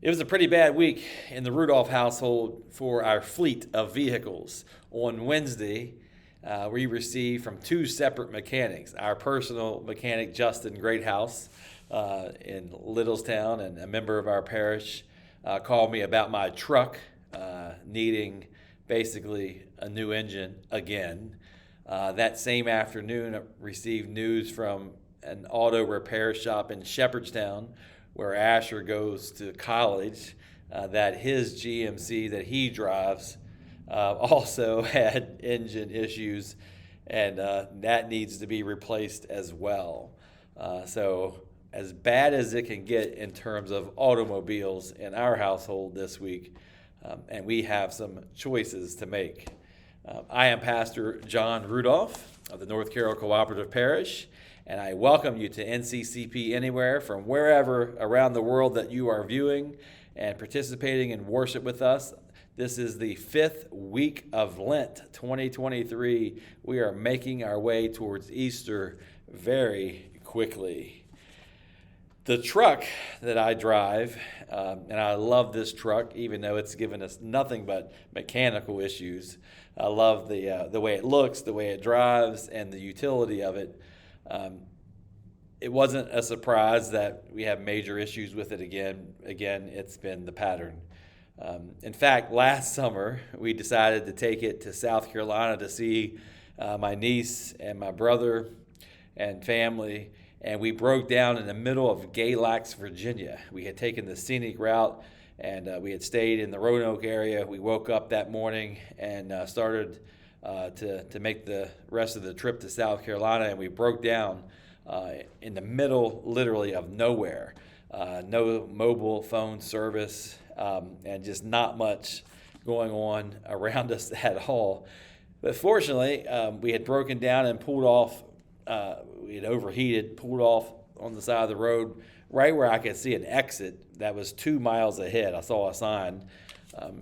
It was a pretty bad week in the Rudolph household for our fleet of vehicles. On Wednesday, we received from two separate mechanics, our personal mechanic, Justin Greathouse, in Littlestown, and a member of our parish called me about my truck needing basically a new engine again. That same afternoon, I received news from an auto repair shop in Shepherdstown, where Asher goes to college, that his GMC that he drives also had engine issues, and that needs to be replaced as well. So as bad as it can get in terms of automobiles in our household this week, and we have some choices to make. I am Pastor John Rudolph of the North Carroll Cooperative Parish, and I welcome you to NCCP Anywhere from wherever around the world that you are viewing and participating in worship with us. This is the 5th week of Lent 2023. We are making our way towards Easter very quickly. The truck that I drive, and I love this truck, even though it's given us nothing but mechanical issues. I love the way it looks, the way it drives, and the utility of it. It wasn't a surprise that we have major issues with it again. Again, it's been the pattern. In fact, last summer, we decided to take it to South Carolina to see my niece and my brother and family, and we broke down in the middle of Galax, Virginia. We had taken the scenic route, and we had stayed in the Roanoke area. We woke up that morning and started to make the rest of the trip to South Carolina, and we broke down in the middle, literally, of nowhere. No mobile phone service, and just not much going on around us at all. But fortunately, we had broken down and pulled off. We had overheated, pulled off on the side of the road, right where I could see an exit that was 2 miles ahead. I saw a sign,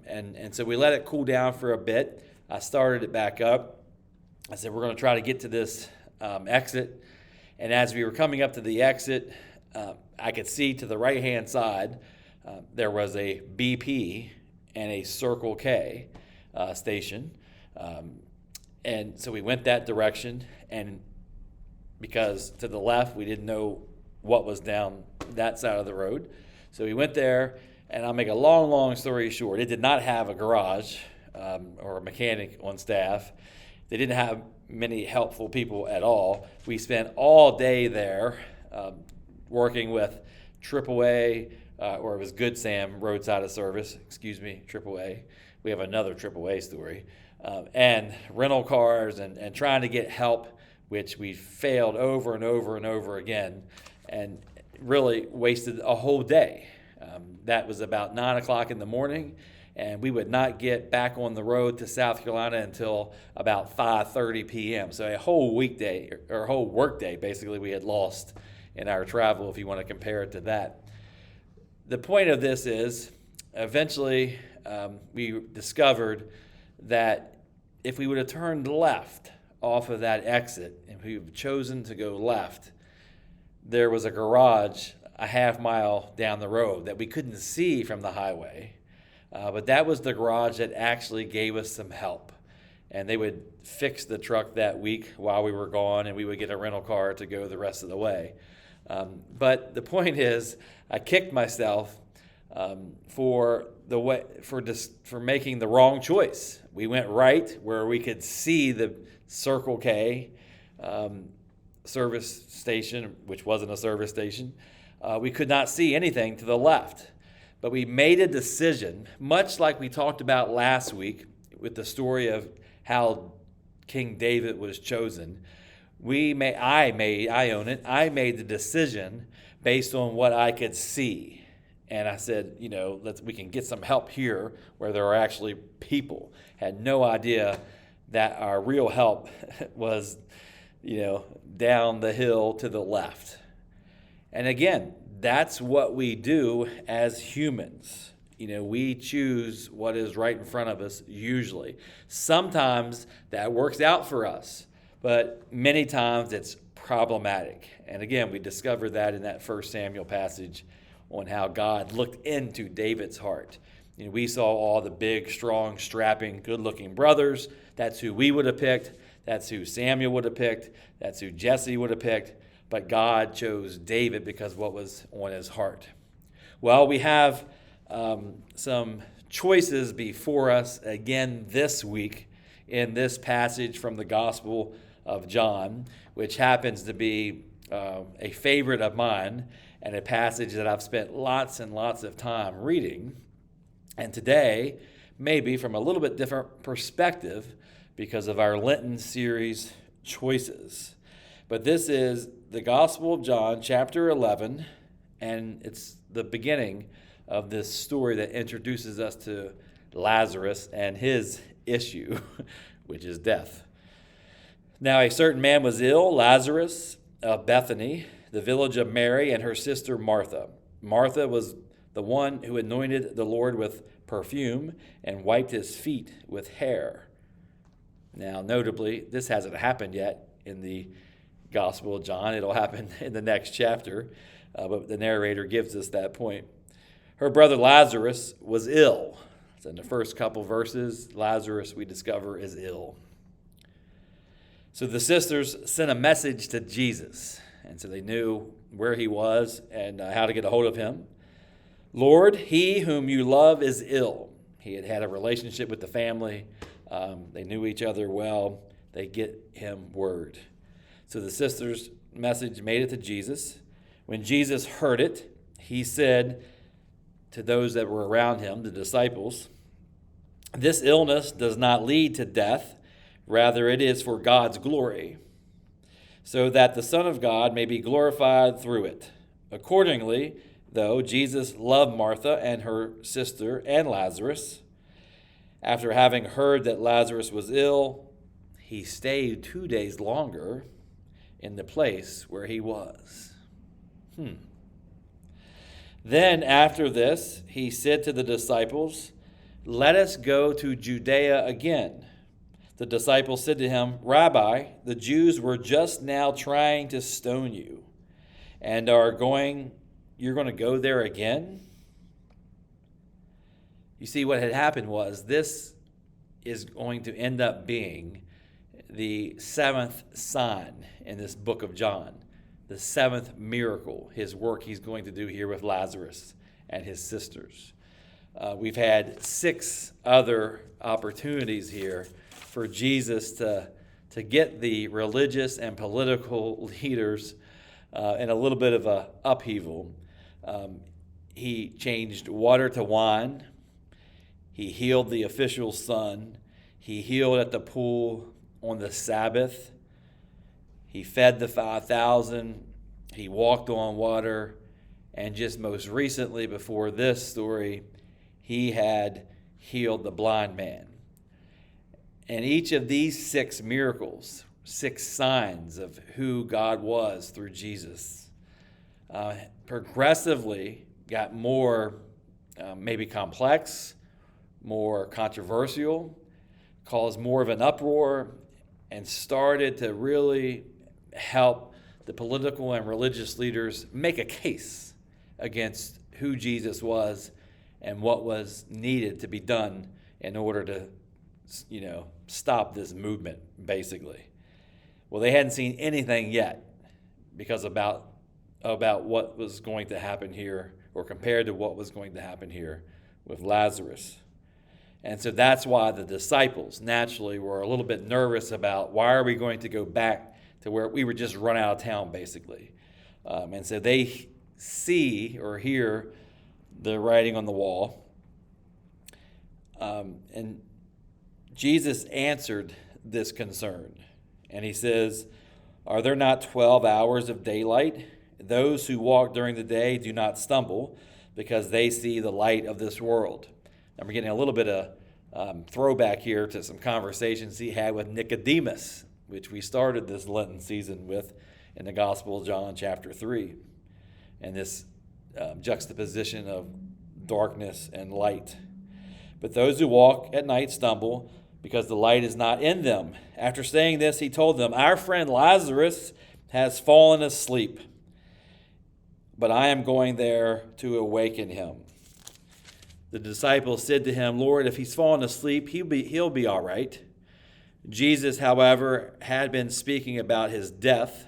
and so we let it cool down for a bit. I started it back up. I said, we're going to try to get to this exit. And as we were coming up to the exit, I could see to the right-hand side, there was a BP and a Circle K station. And so we went that direction, and because to the left, we didn't know what was down that side of the road. So we went there, and I'll make a long story short. It did not have a garage or a mechanic on staff. They didn't have many helpful people at all. We spent all day there working with AAA, or it was Good Sam Roadside of Service, AAA. We have another AAA story. And rental cars and trying to get help, which we failed over and over again, and really wasted a whole day. That was about 9 o'clock in the morning, and we would not get back on the road to South Carolina until about 5:30 p.m. So a whole weekday, or a whole workday, basically, we had lost in our travel, if you want to compare it to that. The point of this is, eventually, we discovered that if we would have turned left off of that exit, and we had chosen to go left, there was a garage a half mile down the road that we couldn't see from the highway. But that was the garage that actually gave us some help. And they would fix the truck that week while we were gone, and we would get a rental car to go the rest of the way. But the point is, I kicked myself for making the wrong choice. We went right where we could see the Circle K service station, which wasn't a service station. We could not see anything to the left. But we made a decision, much like we talked about last week with the story of how King David was chosen. I made the decision based on what I could see. And I said, we can get some help here where there are actually people. Had no idea that our real help was, down the hill to the left. And again, that's what we do as humans. We choose what is right in front of us usually. Sometimes that works out for us, but many times it's problematic. And again, we discovered that in that 1 Samuel passage on how God looked into David's heart. We saw all the big, strong, strapping, good-looking brothers. That's who we would have picked. That's who Samuel would have picked. That's who Jesse would have picked. But God chose David because of what was on his heart. Well, we have some choices before us again this week in this passage from the Gospel of John, which happens to be a favorite of mine and a passage that I've spent lots and lots of time reading. And today, maybe from a little bit different perspective because of our Lenten series choices. But this is the Gospel of John, chapter 11, and it's the beginning of this story that introduces us to Lazarus and his issue, which is death. Now, a certain man was ill, Lazarus of Bethany, the village of Mary and her sister Martha. Martha was the one who anointed the Lord with perfume and wiped his feet with hair. Now, notably, this hasn't happened yet in the Gospel of John. It'll happen in the next chapter, but the narrator gives us that point. Her brother Lazarus was ill. So in the first couple verses, Lazarus, we discover, is ill. So the sisters sent a message to Jesus, and so they knew where he was and how to get a hold of him. Lord, he whom you love is ill. He had had a relationship with the family. They knew each other well. They get him word. So the sisters' message made it to Jesus. When Jesus heard it, he said to those that were around him, the disciples, "This illness does not lead to death. Rather, it is for God's glory, so that the Son of God may be glorified through it." Accordingly, though, Jesus loved Martha and her sister and Lazarus. After having heard that Lazarus was ill, he stayed 2 days longer in the place where he was. Then after this, he said to the disciples, "Let us go to Judea again." The disciples said to him, "Rabbi, the Jews were just now trying to stone you, and you're going to go there again?" You see, what had happened was this is going to end up being the seventh sign in this book of John, the seventh miracle, his work he's going to do here with Lazarus and his sisters. We've had 6 other opportunities here for Jesus to get the religious and political leaders in a little bit of an upheaval. He changed water to wine. He healed the official's son. He healed at the pool on the Sabbath. He fed the 5,000. He walked on water. And just most recently, before this story, he had healed the blind man. And each of these 6 miracles, 6 signs of who God was through Jesus, progressively got more maybe complex, more controversial, caused more of an uproar, and started to really help the political and religious leaders make a case against who Jesus was and what was needed to be done in order to, stop this movement, basically. Well, they hadn't seen anything yet because about what was going to happen here, or compared to what was going to happen here with Lazarus. And so that's why the disciples naturally were a little bit nervous about, why are we going to go back to where we were just run out of town, basically. And so they see or hear the writing on the wall. And Jesus answered this concern. And he says, "Are there not 12 hours of daylight? Those who walk during the day do not stumble, because they see the light of this world." And we're getting a little bit of throwback here to some conversations he had with Nicodemus, which we started this Lenten season with in the Gospel of John chapter 3. And this juxtaposition of darkness and light. "But those who walk at night stumble, because the light is not in them." After saying this, he told them, "Our friend Lazarus has fallen asleep, but I am going there to awaken him." The disciples said to him, "Lord, if he's fallen asleep, he'll be all right." Jesus, however, had been speaking about his death,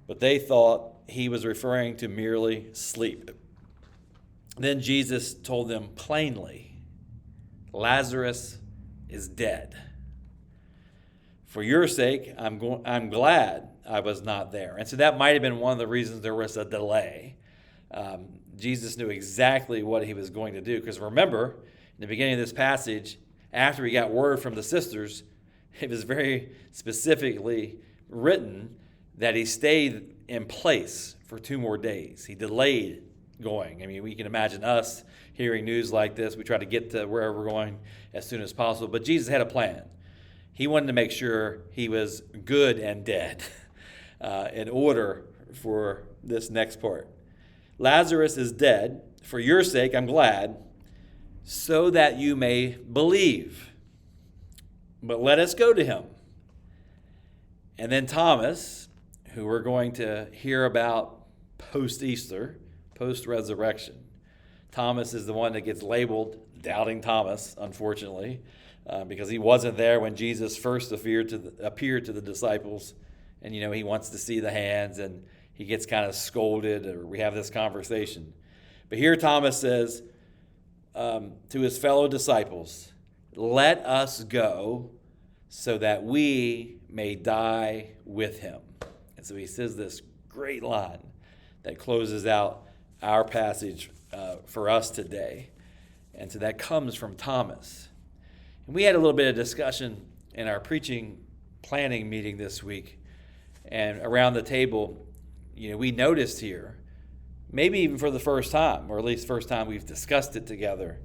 but they thought he was referring to merely sleep. Then Jesus told them plainly, "Lazarus is dead. For your sake, I'm glad I was not there." And so that might have been one of the reasons there was a delay. Jesus knew exactly what he was going to do. Because remember, in the beginning of this passage, after he got word from the sisters, it was very specifically written that he stayed in place for 2 more days. He delayed going. I mean, we can imagine us hearing news like this. We try to get to wherever we're going as soon as possible. But Jesus had a plan. He wanted to make sure he was good and dead in order for this next part. "Lazarus is dead. For your sake, I'm glad, so that you may believe. But let us go to him." And then Thomas, who we're going to hear about post-Easter, post-resurrection. Thomas is the one that gets labeled Doubting Thomas, unfortunately, because he wasn't there when Jesus first appeared to the disciples. And, he wants to see the hands, and he gets kind of scolded, or we have this conversation. But here Thomas says to his fellow disciples, "Let us go so that we may die with him." And so he says this great line that closes out our passage for us today. And so that comes from Thomas. And we had a little bit of discussion in our preaching planning meeting this week. And around the table, we noticed here, maybe even for the first time, or at least first time we've discussed it together,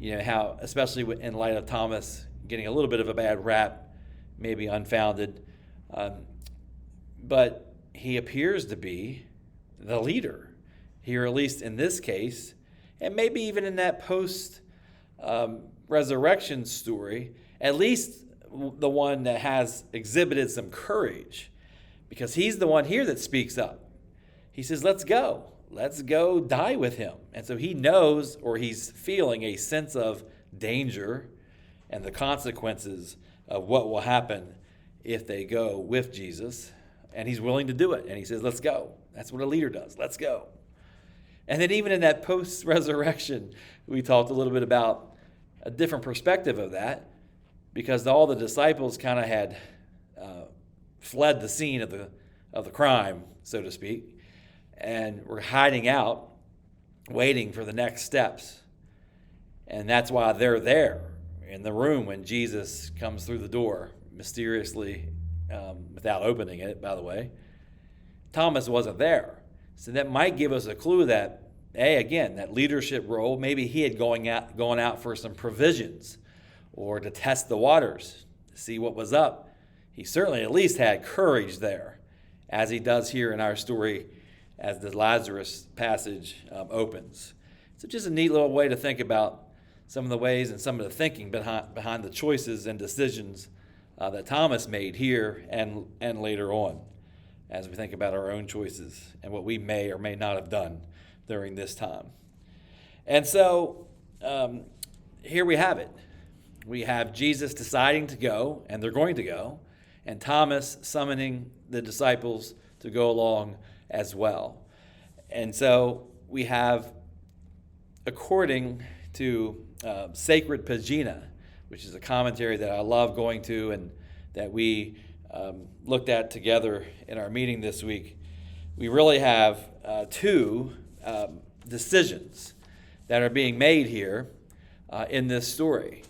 how, especially in light of Thomas getting a little bit of a bad rap, maybe unfounded, but he appears to be the leader here, at least in this case, and maybe even in that post-resurrection story, at least the one that has exhibited some courage, because he's the one here that speaks up. He says, let's go die with him. And so he knows, or he's feeling a sense of danger and the consequences of what will happen if they go with Jesus. And he's willing to do it. And he says, let's go. That's what a leader does. Let's go. And then even in that post-resurrection, we talked a little bit about a different perspective of that, because all the disciples kind of had fled the scene of the crime, so to speak, and were hiding out, waiting for the next steps. And that's why they're there in the room when Jesus comes through the door, mysteriously, without opening it, by the way. Thomas wasn't there. So that might give us a clue that, again, that leadership role, maybe he had gone out for some provisions or to test the waters, to see what was up. He certainly at least had courage there, as he does here in our story as the Lazarus passage opens. So just a neat little way to think about some of the ways and some of the thinking behind the choices and decisions that Thomas made here and later on, as we think about our own choices and what we may or may not have done during this time. And so here we have it. We have Jesus deciding to go, and they're going to go, and Thomas summoning the disciples to go along as well. And so we have, according to Sacred Pagina, which is a commentary that I love going to and that we looked at together in our meeting this week, we really have two decisions that are being made here in this story.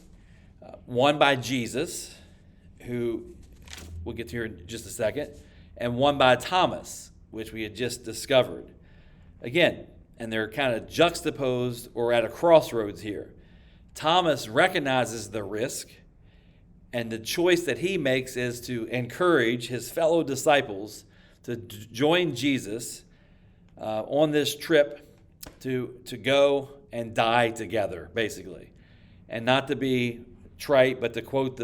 One by Jesus, who we'll get to here in just a second, and one by Thomas, which we had just discovered. Again, and they're kind of juxtaposed or at a crossroads here. Thomas recognizes the risk, and the choice that he makes is to encourage his fellow disciples to join Jesus on this trip to go and die together, basically. And not to be trite, but to quote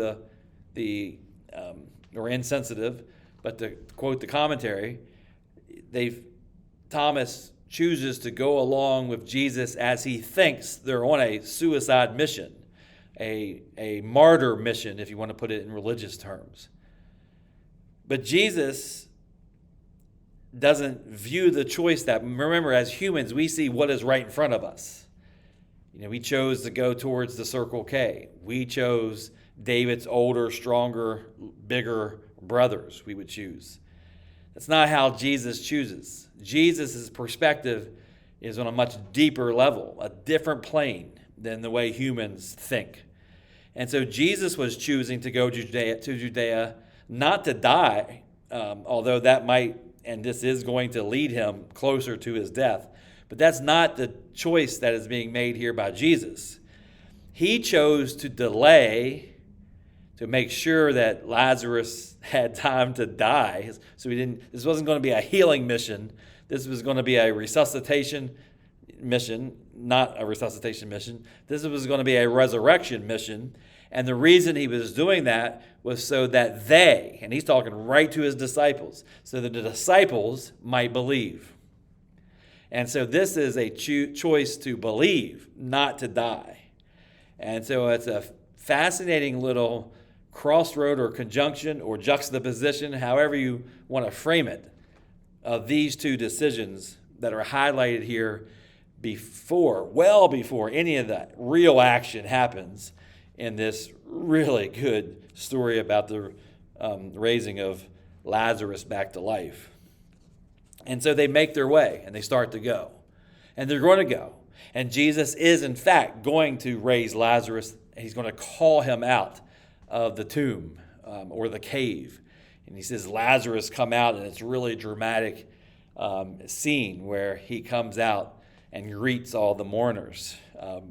or insensitive, but to quote the commentary, Thomas chooses to go along with Jesus as he thinks they're on a suicide mission, a martyr mission, if you want to put it in religious terms. But Jesus doesn't view the choice that, remember, as humans, we see what is right in front of us. We chose to go towards the Circle K. We chose David's older, stronger, bigger brothers we would choose. That's not how Jesus chooses. Jesus' perspective is on a much deeper level, a different plane than the way humans think. And so Jesus was choosing to go to Judea, not to die, although that might, and this is going to lead him closer to his death. But that's not the choice that is being made here by Jesus. He chose to delay to make sure that Lazarus had time to die. So this wasn't going to be a healing mission. This was going to be a resuscitation mission, not a resuscitation mission. This was going to be a resurrection mission. And the reason he was doing that was so that they, and he's talking right to his disciples, so that the disciples might believe. And so this is a choice to believe, not to die. And so it's a fascinating little crossroad or conjunction or juxtaposition, however you want to frame it, of these two decisions that are highlighted here well before any of that real action happens in this really good story about the raising of Lazarus back to life. And so they make their way and they start to go. And they're going to go. And Jesus is, in fact, going to raise Lazarus. And he's going to call him out of the tomb or the cave. And he says, Lazarus, come out. And it's a really dramatic scene where he comes out and greets all the mourners.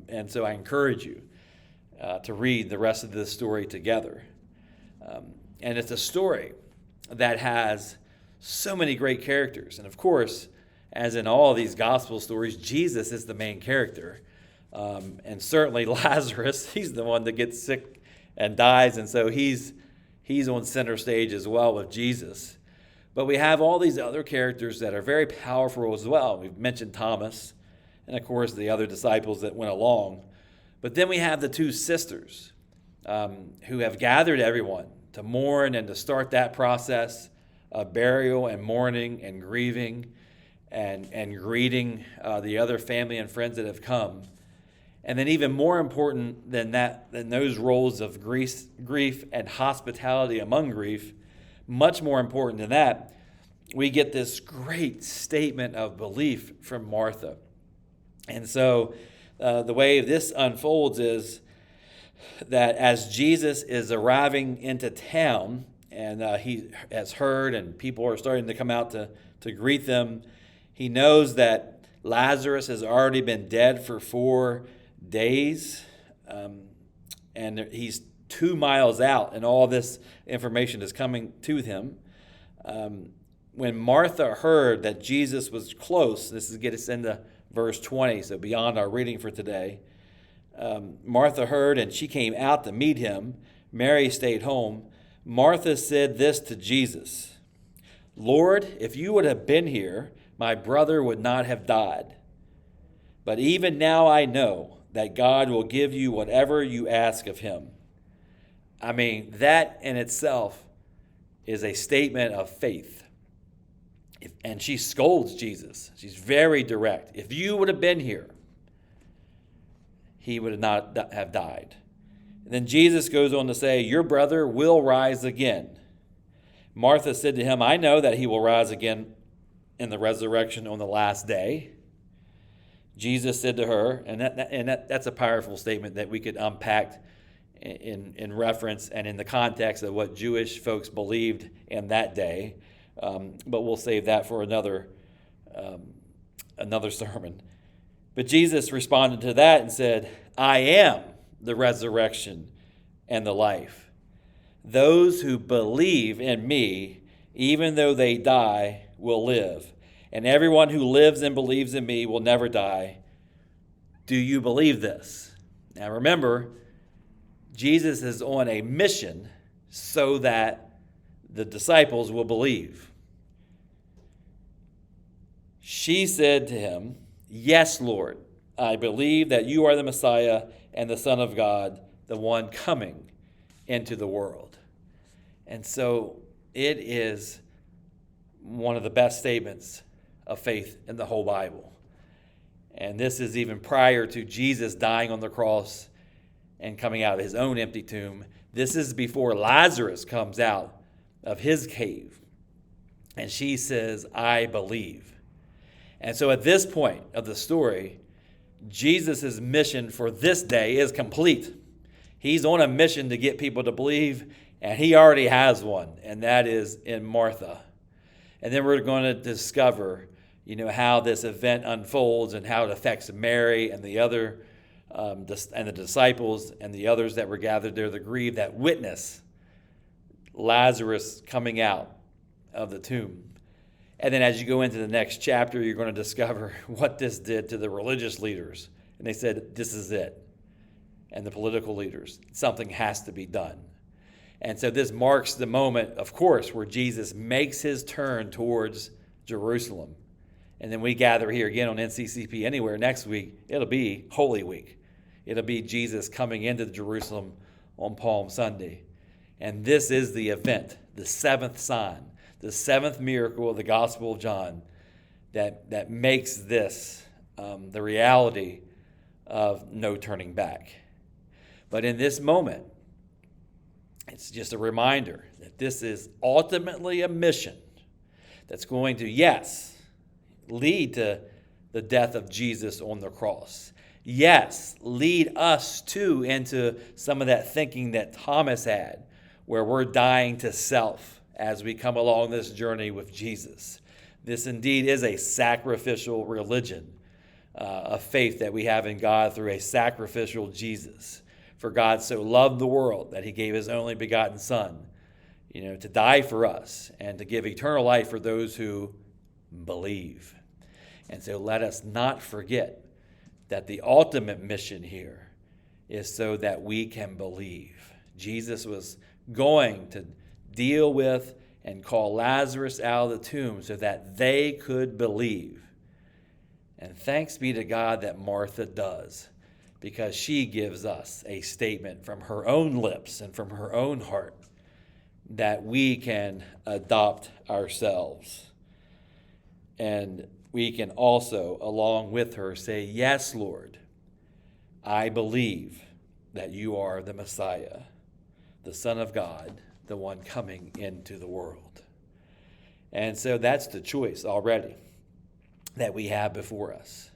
And so I encourage you to read the rest of this story together. And it's a story that has so many great characters. And of course, as in all these gospel stories, Jesus is the main character. And certainly Lazarus, he's the one that gets sick and dies. And so he's on center stage as well with Jesus. But we have all these other characters that are very powerful as well. We've mentioned Thomas and, of course, the other disciples that went along. But then we have the two sisters who have gathered everyone to mourn and to start that process of burial and mourning and grieving and greeting the other family and friends that have come. And then even more important than those roles of grief and hospitality among grief, much more important than that, we get this great statement of belief from Martha. And so the way this unfolds is that as Jesus is arriving into town, and he has heard and people are starting to come out to greet them, he knows that Lazarus has already been dead for 4 days, and he's 2 miles out, and all this information is coming to him. When Martha heard that Jesus was close, this is get us into verse 20, so beyond our reading for today. Martha heard, and she came out to meet him. Mary stayed home. Martha said this to Jesus, Lord, if you would have been here, my brother would not have died. But even now I know that God will give you whatever you ask of him. I mean, that in itself is a statement of faith. And she scolds Jesus. She's very direct. If you would have been here, he would not have died. And then Jesus goes on to say, your brother will rise again. Martha said to him, I know that he will rise again in the resurrection on the last day. Jesus said to her, and that's a powerful statement that we could unpack in reference and in the context of what Jewish folks believed in that day. But we'll save that for another sermon. But Jesus responded to that and said, I am the resurrection and the life. Those who believe in me, even though they die, will live. And everyone who lives and believes in me will never die. Do you believe this? Now remember, Jesus is on a mission so that the disciples will believe. She said to him, "Yes, Lord, I believe that you are the Messiah and the Son of God, the one coming into the world." And so it is one of the best statements of faith in the whole Bible. And this is even prior to Jesus dying on the cross and coming out of his own empty tomb. This is before Lazarus comes out of his cave. And she says, "I believe." And so at this point of the story, Jesus' mission for this day is complete. He's on a mission to get people to believe, and he already has one, and that is in Martha. And then we're going to discover, how this event unfolds and how it affects Mary and the other and the disciples and the others that were gathered there, the grieved, that witness Lazarus coming out of the tomb. And then as you go into the next chapter, you're going to discover what this did to the religious leaders. And they said, this is it. And the political leaders, something has to be done. And so this marks the moment, of course, where Jesus makes his turn towards Jerusalem. And then we gather here again on NCCP Anywhere next week. It'll be Holy Week. It'll be Jesus coming into Jerusalem on Palm Sunday. And this is the event, the seventh sign, the seventh miracle of the Gospel of John that makes this the reality of no turning back. But in this moment, it's just a reminder that this is ultimately a mission that's going to, yes, lead to the death of Jesus on the cross. Yes, lead us too into some of that thinking that Thomas had, where we're dying to self as we come along this journey with Jesus. This indeed is a sacrificial religion, a faith that we have in God through a sacrificial Jesus. For God so loved the world that he gave his only begotten Son, to die for us and to give eternal life for those who believe. And so let us not forget that the ultimate mission here is so that we can believe. Jesus was going to deal with and call Lazarus out of the tomb so that they could believe. And thanks be to God that Martha does, because she gives us a statement from her own lips and from her own heart that we can adopt ourselves. And we can also, along with her, say, "Yes, Lord, I believe that you are the Messiah, the Son of God, the one coming into the world." And so that's the choice already that we have before us.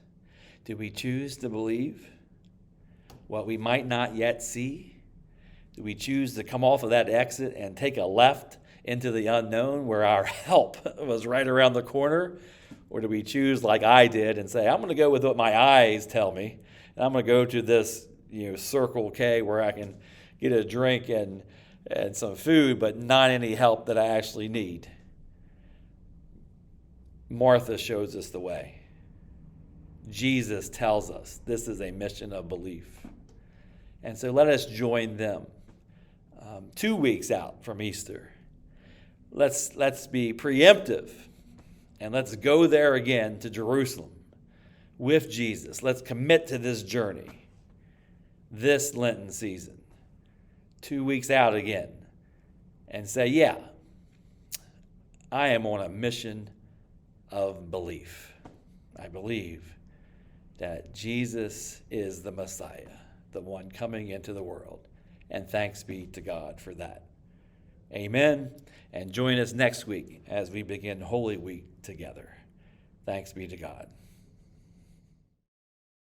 Do we choose to believe what we might not yet see? Do we choose to come off of that exit and take a left into the unknown where our help was right around the corner? Or do we choose, like I did, and say, I'm going to go with what my eyes tell me, and I'm going to go to this Circle K where I can get a drink and some food, but not any help that I actually need? Martha shows us the way. Jesus tells us this is a mission of belief. And so let us join them 2 weeks out from Easter. Let's be preemptive, and let's go there again to Jerusalem with Jesus. Let's commit to this journey, this Lenten season, 2 weeks out again, and say, yeah, I am on a mission of belief. I believe that Jesus is the Messiah, the one coming into the world. And thanks be to God for that. Amen. And join us next week as we begin Holy Week together. Thanks be to God.